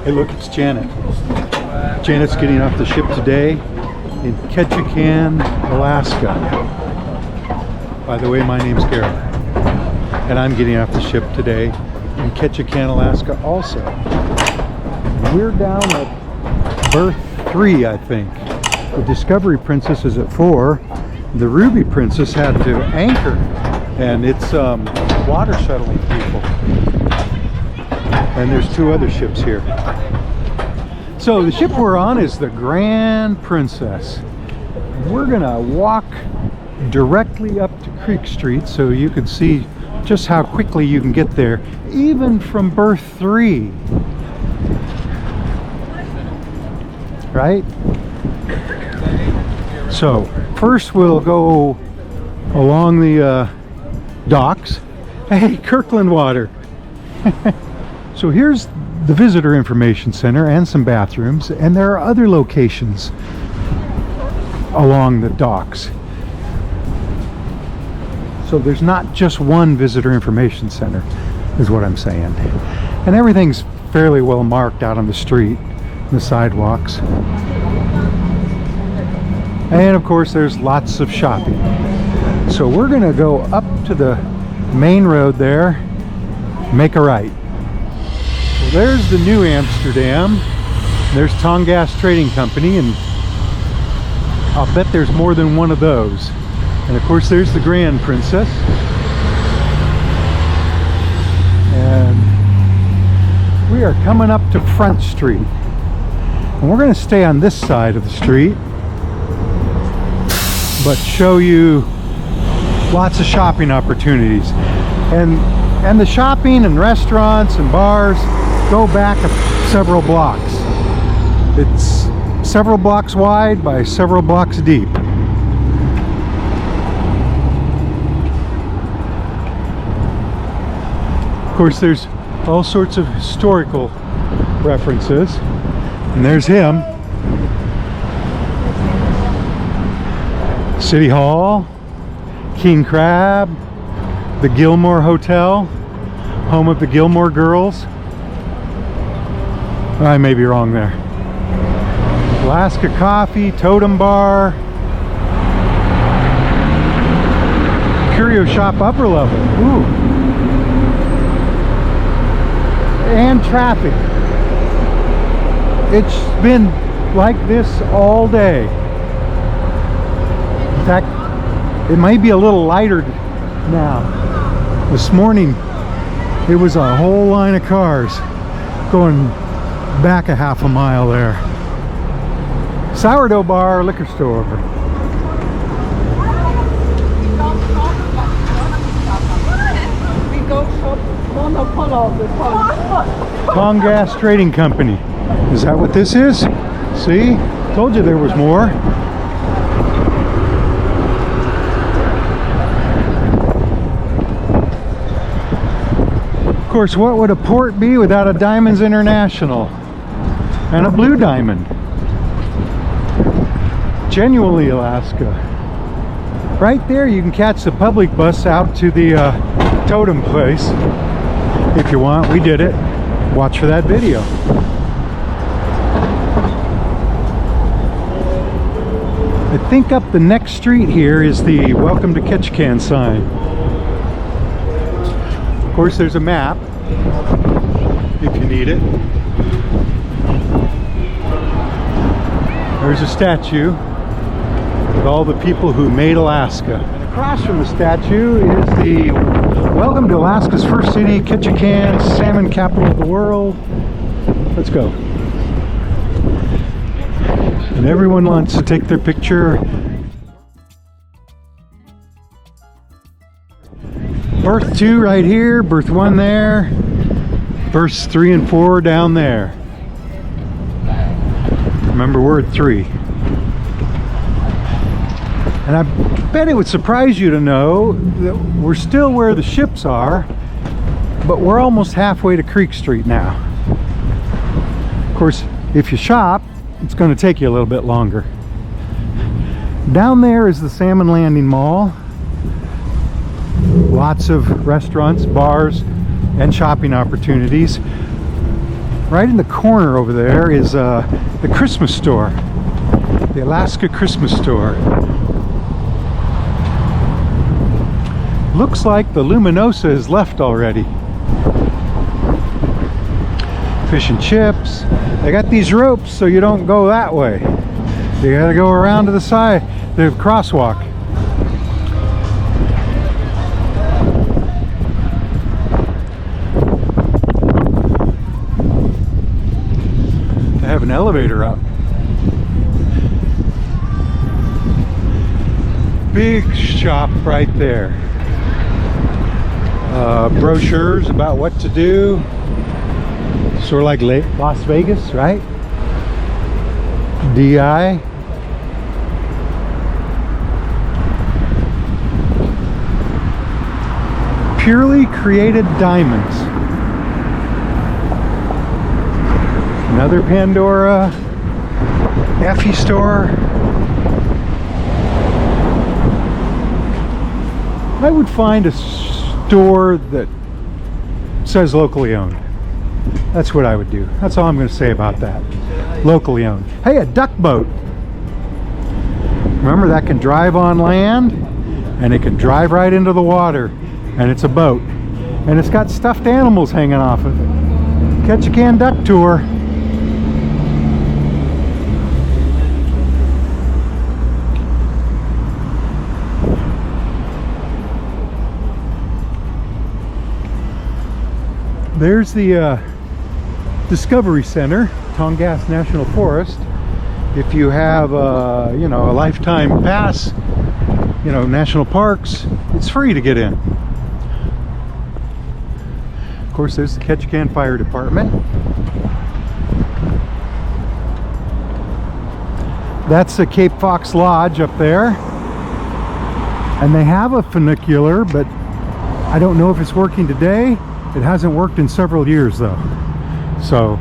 Hey, look, it's Janet. Janet's getting off the ship today in Ketchikan, Alaska. By the way, my name's Gary, and I'm getting off the ship today in Ketchikan, Alaska also. We're down at berth 3, I think. The Discovery Princess is at 4. The Ruby Princess had to anchor, and it's water shuttling people. And there's 2 other ships here. So the ship we're on is the Grand Princess. We're gonna walk directly up to Creek Street so you can see just how quickly you can get there, even from berth 3. Right? So first we'll go along the docks. Hey, Kirkland water. So here's the Visitor Information Center and some bathrooms, and there are other locations along the docks. So there's not just one Visitor Information Center, is what I'm saying. And everything's fairly well marked out on the street, the sidewalks. And of course there's lots of shopping. So we're gonna go up to the main road there, make a right. Well, there's the New Amsterdam. There's Tongass Trading Company, and I'll bet there's more than one of those. And of course there's the Grand Princess. And we are coming up to Front Street. And we're going to stay on this side of the street, but show you lots of shopping opportunities. And the shopping and restaurants and bars go back several blocks. It's several blocks wide by several blocks deep. Of course, there's all sorts of historical references. And there's him. City Hall, King Crab, the Gilmore Hotel, home of the Gilmore Girls. I may be wrong there. Alaska Coffee, Totem Bar, Curio Shop upper level. Ooh. And traffic. It's been like this all day. In fact, it might be a little lighter now. This morning, it was a whole line of cars going back a half a mile there. Sourdough Bar, liquor store. Tongass Trading Company. Is that what this is? See? Told you there was more. Of course, what would a port be without a Diamonds International? And a Blue Diamond. Genuinely Alaska. Right there you can catch the public bus out to the totem place. If you want, we did it. Watch for that video. I think up the next street here is the Welcome to Ketchikan sign. Of course, there's a map if you need it. There's a statue with all the people who made Alaska. And across from the statue is the Welcome to Alaska's first city, Ketchikan, salmon capital of the world. Let's go. And everyone wants to take their picture. Berth 2 right here, berth 1 there, berths 3 and 4 down there. Remember, we're at 3. And I bet it would surprise you to know that we're still where the ships are, but we're almost halfway to Creek Street now. Of course, if you shop, it's going to take you a little bit longer. Down there is the Salmon Landing Mall. Lots of restaurants, bars, and shopping opportunities. Right in the corner over there is the Christmas store, the Alaska Christmas store. Looks like the Luminosa is left already. Fish and chips. They got these ropes so you don't go that way. You gotta go around to the side, the crosswalk. They have an elevator up. Big shop right there. Brochures about what to do. Sort of like Las Vegas, right? DI. Purely created diamonds. Another Pandora. Effie store. I would find a store that says locally owned. That's what I would do. That's all I'm going to say about that. Locally owned. Hey, a duck boat. Remember, that can drive on land and it can drive right into the water, and it's a boat, and it's got stuffed animals hanging off of it. Ketchikan Duck Tour. There's the Discovery Center, Tongass National Forest. If you have you know, a lifetime pass, you know, national parks, it's free to get in. Of course, there's the Ketchikan Fire Department. That's the Cape Fox Lodge up there. And they have a funicular, but I don't know if it's working today. It hasn't worked in several years though. So,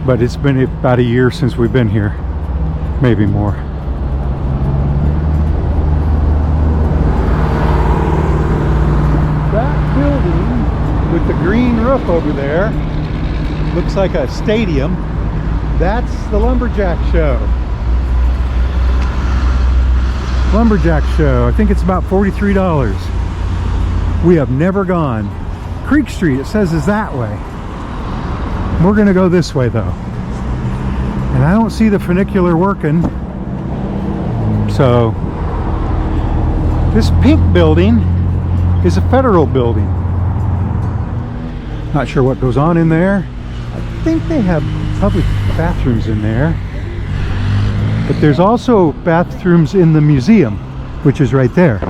but it's been about a year since we've been here. Maybe more. That building with the green roof over there looks like a stadium. That's the Lumberjack Show. Lumberjack Show. I think it's about $43. We have never gone. Creek Street, it says, is that way. We're gonna go this way though. And I don't see the funicular working. So, this pink building is a federal building. Not sure what goes on in there. I think they have public bathrooms in there. But there's also bathrooms in the museum, which is right there.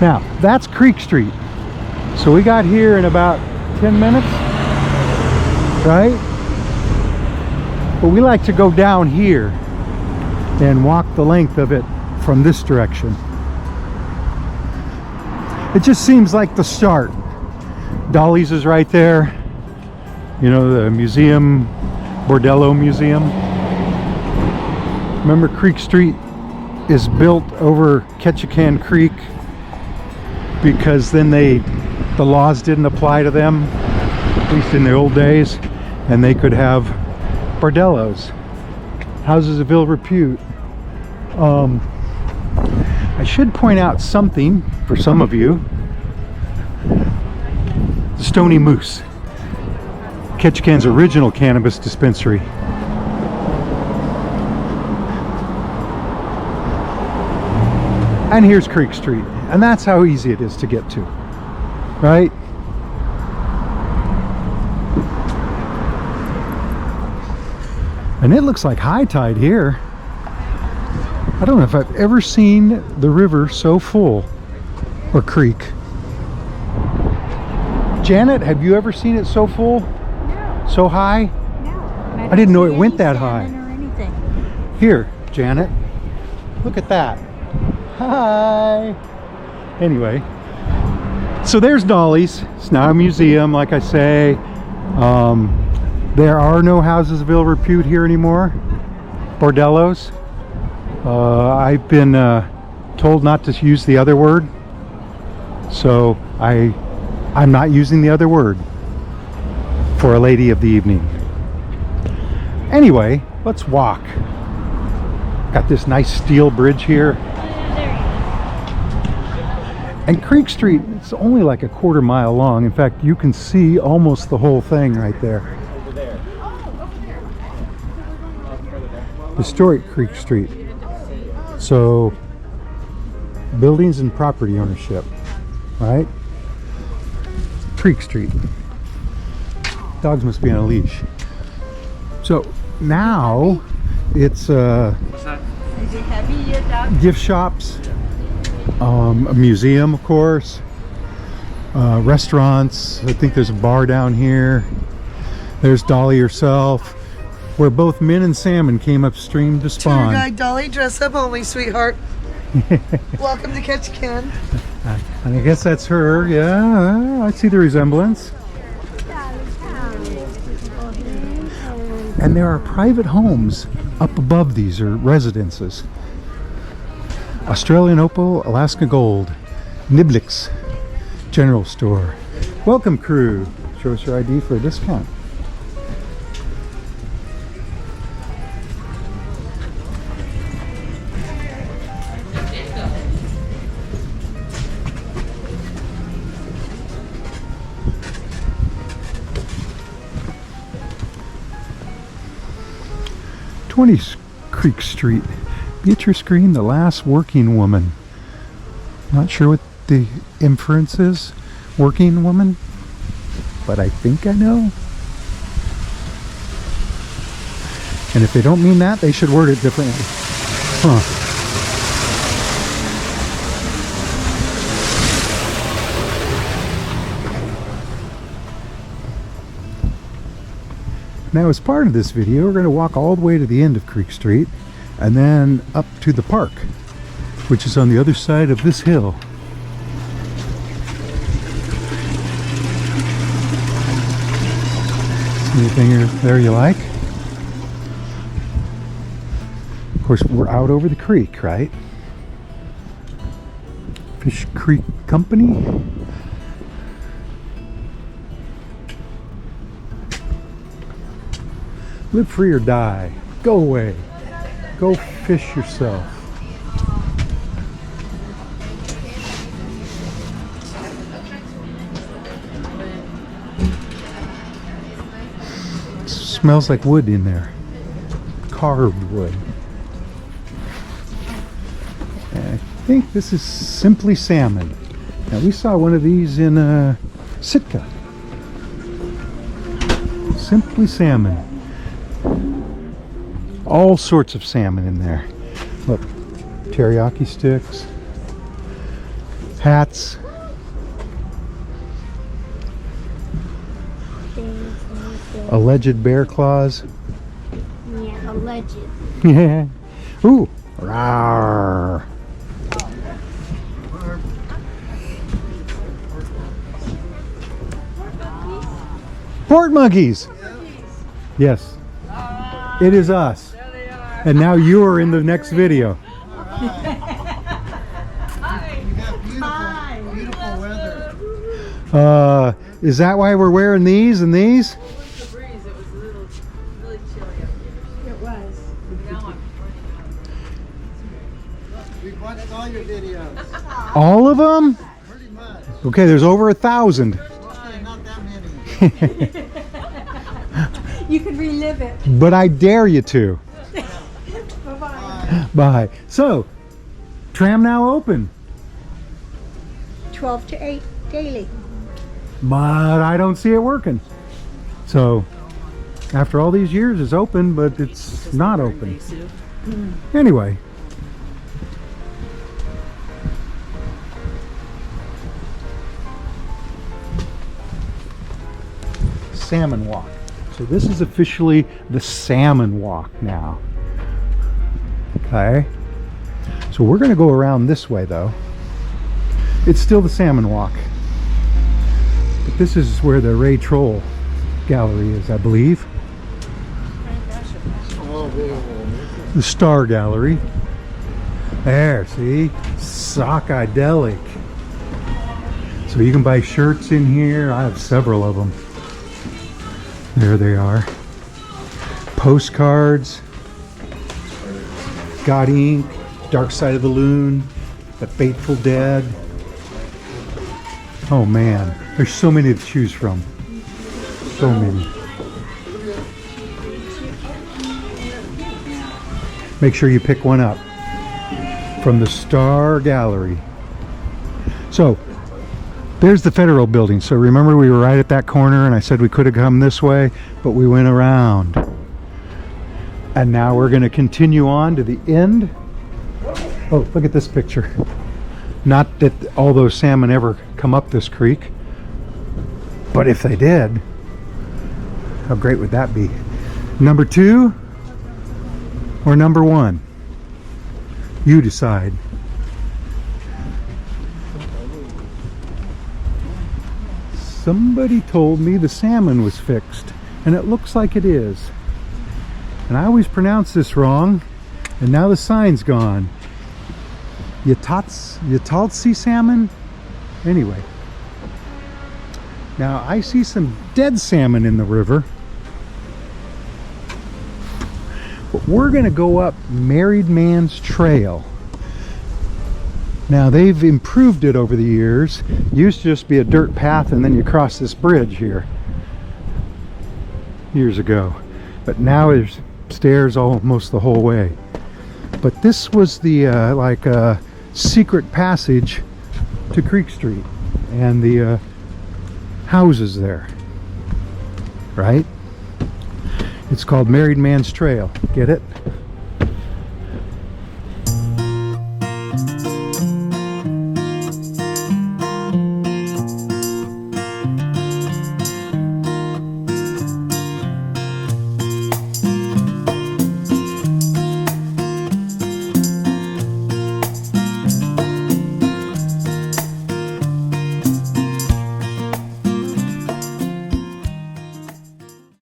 Now, that's Creek Street. So we got here in about 10 minutes, right? But we like to go down here and walk the length of it from this direction. It just seems like the start. Dolly's is right there. You know, the museum, Bordello Museum. Remember, Creek Street is built over Ketchikan Creek because then the laws didn't apply to them, at least in the old days, and they could have bordellos, houses of ill repute. I should point out something for some of you. The Stony Moose, Ketchikan's original cannabis dispensary. And here's Creek Street, and that's how easy it is to get to, right? And it looks like high tide here. I don't know if I've ever seen the river so full, or creek. Janet, have you ever seen it so full? No. So high? No. I didn't know it went that high. Or anything. Here, Janet, look at that. Hi. Anyway, so there's Dolly's. It's now a museum, like I say. There are no houses of ill repute here anymore. Bordellos. I've been told not to use the other word, so I'm not using the other word for a lady of the evening. Anyway, let's walk. Got this nice steel bridge here. And Creek Street, it's only like a quarter mile long. In fact, you can see almost the whole thing right there. Historic Creek Street. So, buildings and property ownership, right? Creek Street. Dogs must be on a leash. So now it's gift shops, a museum, of course, restaurants. I think there's a bar down here. There's Dolly herself, where both Min and Salmon came upstream to spawn. Tour guide Dolly, dress up only, sweetheart. Welcome to Ketchikan. And I guess that's her. Yeah, I see the resemblance. And there are private homes up above these, or residences. Australian Opal, Alaska Gold, Niblick's General Store. Welcome, crew. Show us your ID for a discount. Creek Street. Beatrice Green, the last working woman. Not sure what the inference is. Working woman? But I think I know. And if they don't mean that, they should word it differently. Huh. Now, as part of this video, we're going to walk all the way to the end of Creek Street and then up to the park, which is on the other side of this hill. Anything there you like? Of course, we're out over the creek, right? Fish Creek Company. Live free or die. Go away. Go fish yourself. Smells like wood in there. Carved wood. And I think this is Simply Salmon. Now, we saw one of these in Sitka. Simply Salmon. All sorts of salmon in there. Look, teriyaki sticks, hats. Alleged bear claws. Yeah, alleged. Yeah. Ooh. Rawr. Port monkeys. Yes. It is us. And now you are in the next video. Beautiful weather. Is that why we're wearing these and these? It was the breeze. It was a little really chilly up here. It was. Now I'm We've watched all your videos. All of them? Pretty much. Okay, there's over 1,000. Okay, not that many. You can relive it. But I dare you to. Bye. Bye. So, tram now open. 12 to 8 daily. But I don't see it working. So, after all these years, it's open, but it's not open. Anyway. Salmon Walk. So this is officially the Salmon Walk now. Okay. So we're going to go around this way though. It's still the Salmon Walk. But this is where the Ray Troll Gallery is, I believe. The Star Gallery. There, see? Sockadelic. So you can buy shirts in here. I have several of them. There they are. postcards, God Inc., Dark Side of the Moon, The Faithful Dead. Oh man, there's so many to choose from. So many. Make sure you pick one up from the Star Gallery. So, there's the Federal Building. So remember we were right at that corner and I said we could have come this way, but we went around. And now we're going to continue on to the end. Oh, look at this picture. Not that all those salmon ever come up this creek, but if they did, how great would that be? Number 2 or number 1? You decide. Somebody told me the salmon was fixed, and it looks like it is. And I always pronounce this wrong, and now the sign's gone. Yataltsi salmon? Anyway. Now I see some dead salmon in the river. But we're going to go up Married Man's Trail. Now they've improved it over the years. It used to just be a dirt path and then you cross this bridge here years ago. But now there's stairs almost the whole way. But this was the secret passage to Creek Street and the houses there, right? It's called Married Man's Trail. Get it?